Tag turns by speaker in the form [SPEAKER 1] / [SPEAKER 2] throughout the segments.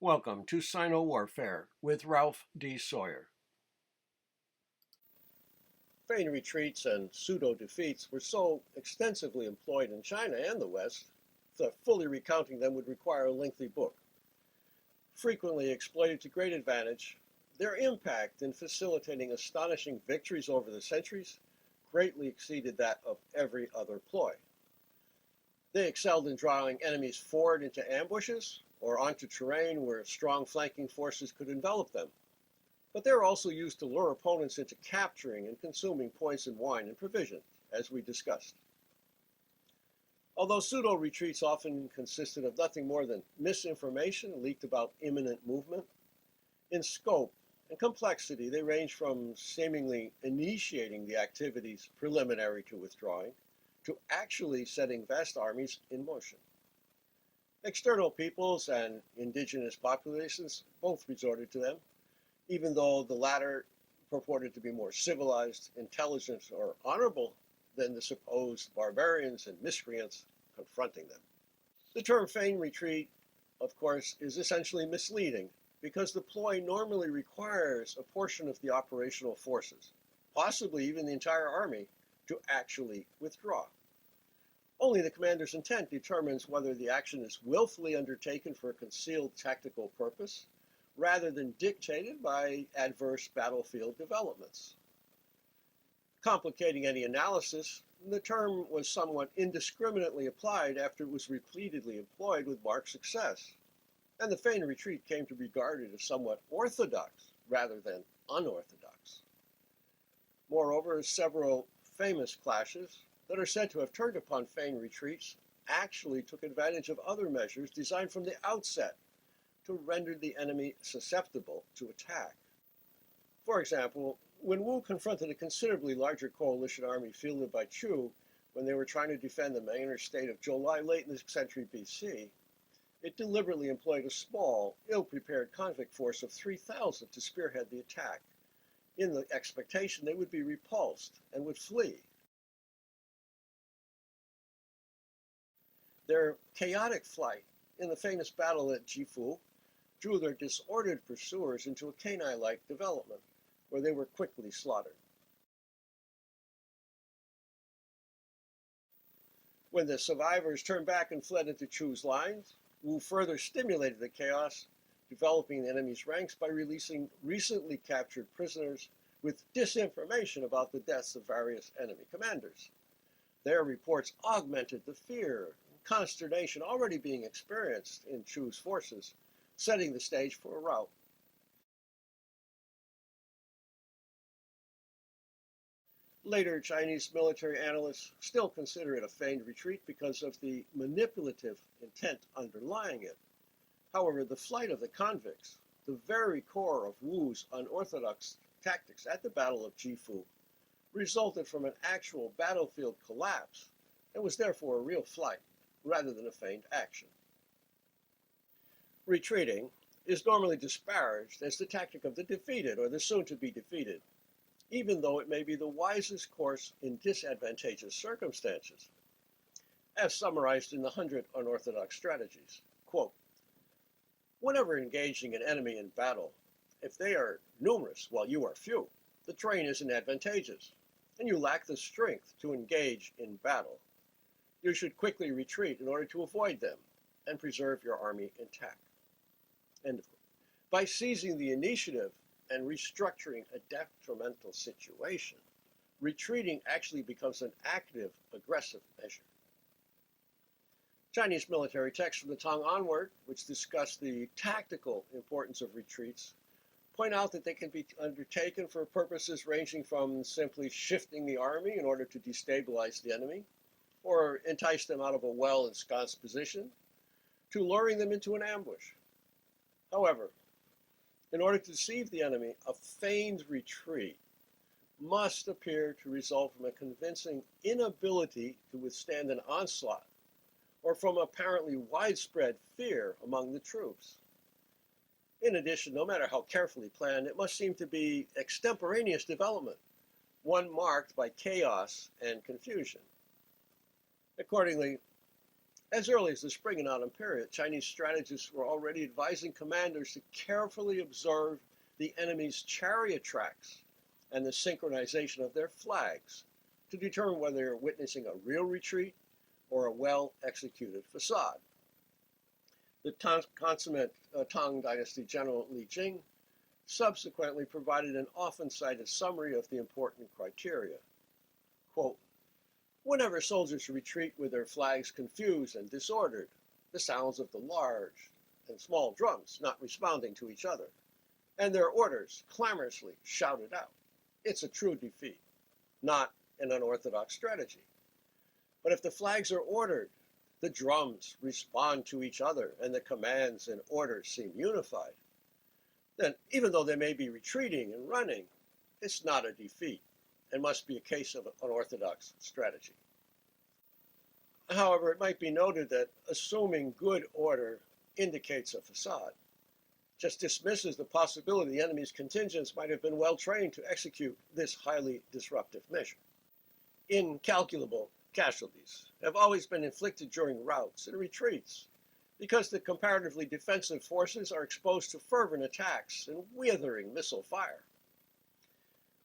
[SPEAKER 1] Welcome to Sino-Warfare with Ralph D. Sawyer.
[SPEAKER 2] Feigned retreats and pseudo-defeats were so extensively employed in China and the West that fully recounting them would require a lengthy book. Frequently exploited to great advantage, their impact in facilitating astonishing victories over the centuries greatly exceeded that of every other ploy. They excelled in drawing enemies forward into ambushes or onto terrain where strong flanking forces could envelop them. But they were also used to lure opponents into capturing and consuming poison wine and provisions, as we discussed. Although pseudo-retreats often consisted of nothing more than misinformation leaked about imminent movement, in scope and complexity they range from seemingly initiating the activities preliminary to withdrawing to actually setting vast armies in motion. External peoples and indigenous populations both resorted to them, even though the latter purported to be more civilized, intelligent, or honorable than the supposed barbarians and miscreants confronting them. The term feigned retreat, of course, is essentially misleading because the ploy normally requires a portion of the operational forces, possibly even the entire army, to actually withdraw. Only the commander's intent determines whether the action is willfully undertaken for a concealed tactical purpose, rather than dictated by adverse battlefield developments. Complicating any analysis, the term was somewhat indiscriminately applied after it was repeatedly employed with marked success, and the feigned retreat came to be regarded as somewhat orthodox rather than unorthodox. Moreover, several famous clashes that are said to have turned upon feigned retreats actually took advantage of other measures designed from the outset to render the enemy susceptible to attack. For example, when Wu confronted a considerably larger coalition army fielded by Chu when they were trying to defend the minor state of Zhuhai late in the 6th century BC, it deliberately employed a small, ill-prepared convict force of 3,000 to spearhead the attack, in the expectation they would be repulsed and would flee. Their chaotic flight in the famous battle at Chengpu drew their disordered pursuers into a canine-like development, where they were quickly slaughtered. When the survivors turned back and fled into Chu's lines, Wu further stimulated the chaos, developing the enemy's ranks by releasing recently captured prisoners with disinformation about the deaths of various enemy commanders. Their reports augmented the fear and consternation already being experienced in Chu's forces, setting the stage for a rout. Later Chinese military analysts still consider it a feigned retreat because of the manipulative intent underlying it. However, the flight of the convicts, the very core of Wu's unorthodox tactics at the Battle of Chengpu, resulted from an actual battlefield collapse and was therefore a real flight rather than a feigned action. Retreating is normally disparaged as the tactic of the defeated or the soon-to-be defeated, even though it may be the wisest course in disadvantageous circumstances. As summarized in the 100 Unorthodox Strategies, quote, "Whenever engaging an enemy in battle, if they are numerous while you are few, the terrain isn't advantageous, and you lack the strength to engage in battle. You should quickly retreat in order to avoid them and preserve your army intact." End of quote. By seizing the initiative and restructuring a detrimental situation, retreating actually becomes an active, aggressive measure. Chinese military texts from the Tang onward, which discuss the tactical importance of retreats, point out that they can be undertaken for purposes ranging from simply shifting the army in order to destabilize the enemy, or entice them out of a well-ensconced position, to luring them into an ambush. However, in order to deceive the enemy, a feigned retreat must appear to result from a convincing inability to withstand an onslaught, or from apparently widespread fear among the troops. In addition, no matter how carefully planned, it must seem to be extemporaneous development, one marked by chaos and confusion. Accordingly, As early as the spring and autumn period, Chinese strategists were already advising commanders to carefully observe the enemy's chariot tracks and the synchronization of their flags to determine whether they're witnessing a real retreat or a well-executed facade. The consummate Tang Dynasty general Li Jing subsequently provided an often-cited summary of the important criteria. Quote, whenever soldiers retreat with their flags confused and disordered, the sounds of the large and small drums not responding to each other, and their orders clamorously shouted out, it's a true defeat, not an unorthodox strategy. But if the flags are ordered, the drums respond to each other, and the commands and orders seem unified, then even though they may be retreating and running, it's not a defeat and must be a case of unorthodox strategy. However, it might be noted that assuming good order indicates a facade just dismisses the possibility the enemy's contingents might have been well trained to execute this highly disruptive measure. Incalculable casualties have always been inflicted during routs and retreats because the comparatively defensive forces are exposed to fervent attacks and withering missile fire.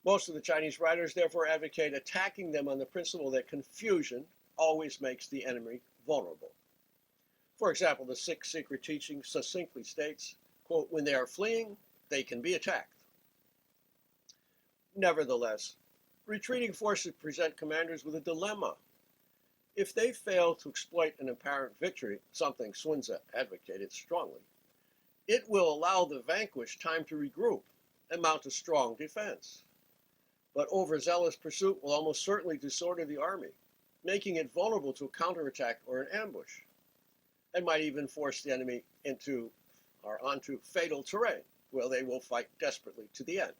[SPEAKER 2] Most of the Chinese writers therefore advocate attacking them on the principle that confusion always makes the enemy vulnerable. For example, the Sixth Secret Teaching succinctly states, quote, when they are fleeing, they can be attacked. Nevertheless, retreating forces present commanders with a dilemma. If they fail to exploit an apparent victory, something Sunzi advocated strongly, it will allow the vanquished time to regroup and mount a strong defense. But overzealous pursuit will almost certainly disorder the army, making it vulnerable to a counterattack or an ambush, and might even force the enemy onto fatal terrain, where they will fight desperately to the end.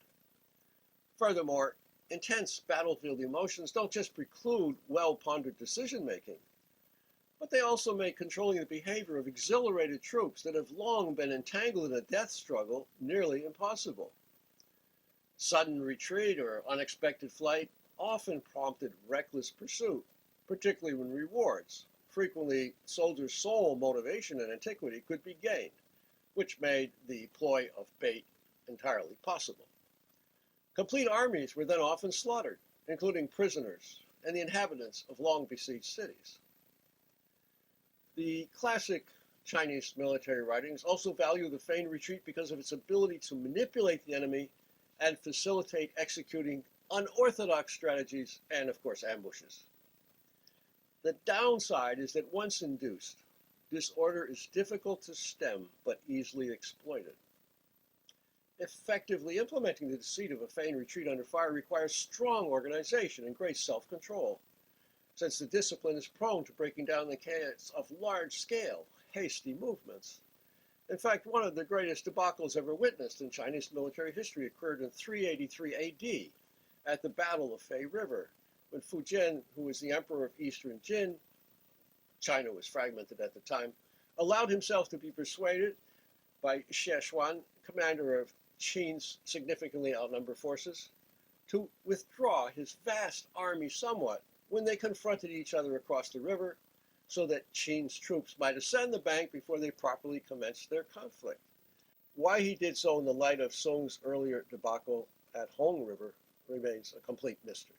[SPEAKER 2] Furthermore, intense battlefield emotions don't just preclude well-pondered decision-making, but they also make controlling the behavior of exhilarated troops that have long been entangled in a death struggle nearly impossible. Sudden retreat or unexpected flight often prompted reckless pursuit, particularly when rewards, frequently soldiers' sole motivation in antiquity, could be gained, which made the ploy of bait entirely possible. Complete armies were then often slaughtered, including prisoners and the inhabitants of long-besieged cities. The classic Chinese military writings also value the feigned retreat because of its ability to manipulate the enemy and facilitate executing unorthodox strategies and, of course, ambushes. The downside is that once induced, disorder is difficult to stem but easily exploited. Effectively implementing the deceit of a feigned retreat under fire requires strong organization and great self-control, since the discipline is prone to breaking down the chaos of large-scale, hasty movements. In fact, one of the greatest debacles ever witnessed in Chinese military history occurred in 383 AD at the Battle of Fei River, when Fu Jian, who was the emperor of Eastern Jin, China was fragmented at the time, allowed himself to be persuaded by Xie Xuan, commander of Qin's significantly outnumbered forces, to withdraw his vast army somewhat when they confronted each other across the river, so that Qin's troops might ascend the bank before they properly commenced their conflict. Why he did so in the light of Song's earlier debacle at Hong River remains a complete mystery.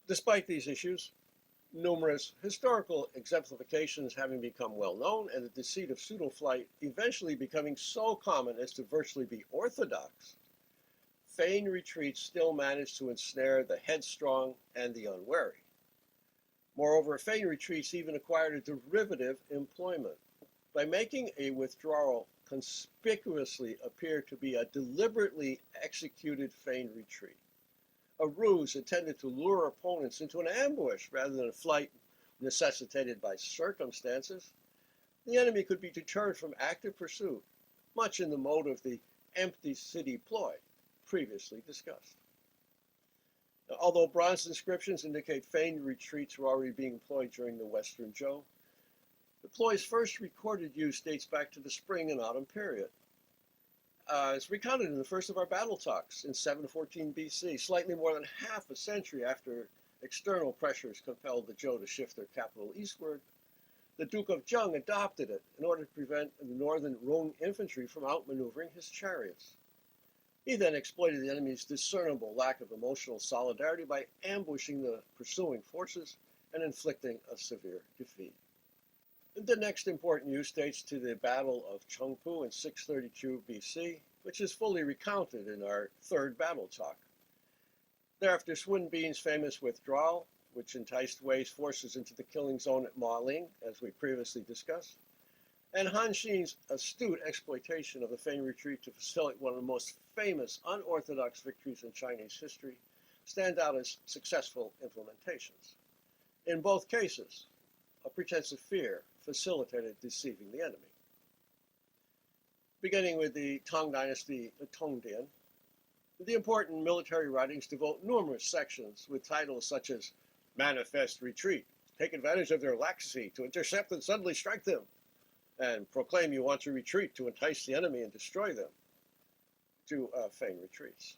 [SPEAKER 2] Despite these issues, numerous historical exemplifications having become well known and the deceit of pseudo-flight eventually becoming so common as to virtually be orthodox, feigned retreats still manage to ensnare the headstrong and the unwary. Moreover, feigned retreats even acquired a derivative employment by making a withdrawal conspicuously appear to be a deliberately executed feigned retreat, a ruse intended to lure opponents into an ambush rather than a flight necessitated by circumstances. The enemy could be deterred from active pursuit, much in the mode of the empty city ploy previously discussed. Now, although bronze inscriptions indicate feigned retreats were already being employed during the Western Zhou, the ploy's first recorded use dates back to the spring and autumn period. It's recounted in the first of our battle talks in 714 BC, slightly more than half a century after external pressures compelled the Zhou to shift their capital eastward. The Duke of Zheng adopted it in order to prevent the northern Rung infantry from outmaneuvering his chariots. He then exploited the enemy's discernible lack of emotional solidarity by ambushing the pursuing forces and inflicting a severe defeat. The next important use dates to the Battle of Chengpu in 632 BC, which is fully recounted in our third battle talk. Thereafter, Sun Bin's famous withdrawal, which enticed Wei's forces into the killing zone at Maling, as we previously discussed, and Han Xin's astute exploitation of the feigned retreat to facilitate one of the most famous unorthodox victories in Chinese history, stand out as successful implementations. In both cases, a pretense of fear facilitated deceiving the enemy. Beginning with the Tang Dynasty Tongdian, the important military writings devote numerous sections with titles such as Manifest Retreat, take advantage of their laxity to intercept and suddenly strike them, and proclaim you want to retreat to entice the enemy and destroy them, to feigned retreats.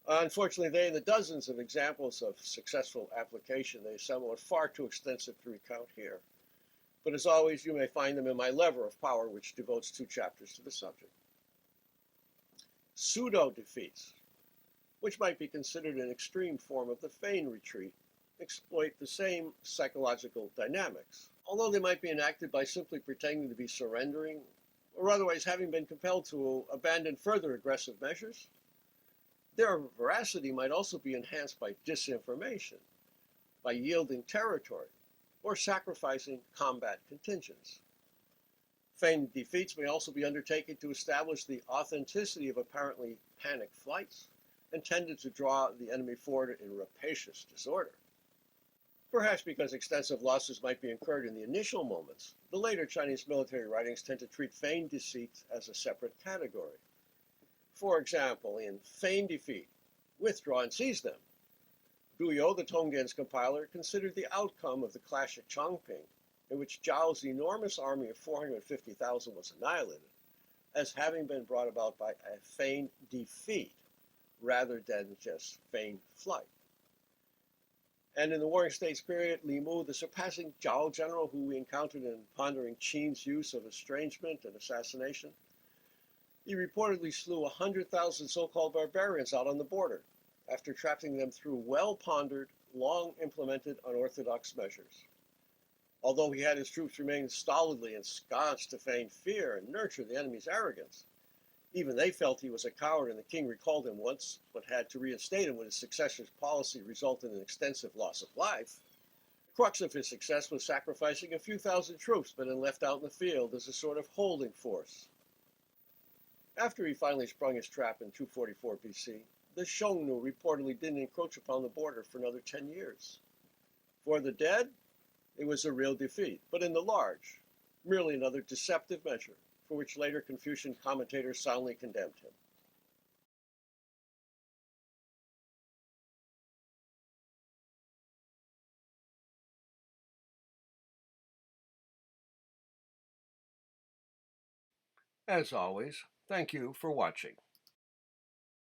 [SPEAKER 2] Unfortunately, they and the dozens of examples of successful application they assemble are far too extensive to recount here. But as always, you may find them in my Lever of Power, which devotes 2 chapters to the subject. Pseudo defeats, which might be considered an extreme form of the feigned retreat, exploit the same psychological dynamics, although they might be enacted by simply pretending to be surrendering or otherwise having been compelled to abandon further aggressive measures. Their veracity might also be enhanced by disinformation, by yielding territory, or sacrificing combat contingents. Feigned defeats may also be undertaken to establish the authenticity of apparently panicked flights, intended to draw the enemy forward in rapacious disorder. Perhaps because extensive losses might be incurred in the initial moments, the later Chinese military writings tend to treat feigned deceit as a separate category. For example, in Feigned Defeat, Withdraw and Seize Them, Guyo, the Tongdian's compiler, considered the outcome of the clash at Changping, in which Zhao's enormous army of 450,000 was annihilated, as having been brought about by a feigned defeat rather than just feigned flight. And in the Warring States period, Li Mu, the surpassing Zhao general who we encountered in pondering Qin's use of estrangement and assassination, he reportedly slew 100,000 so-called barbarians out on the border, after trapping them through well-pondered, long-implemented unorthodox measures. Although he had his troops remain stolidly ensconced to feign fear and nurture the enemy's arrogance, even they felt he was a coward, and the king recalled him once, but had to reinstate him when his successor's policy resulted in extensive loss of life. The crux of his success was sacrificing a few thousand troops, but then left out in the field as a sort of holding force. After he finally sprung his trap in 244 BC, the Xiongnu reportedly didn't encroach upon the border for another 10 years. For the dead, it was a real defeat, but in the large, merely another deceptive measure, for which later Confucian commentators soundly condemned him.
[SPEAKER 1] As always, thank you for watching.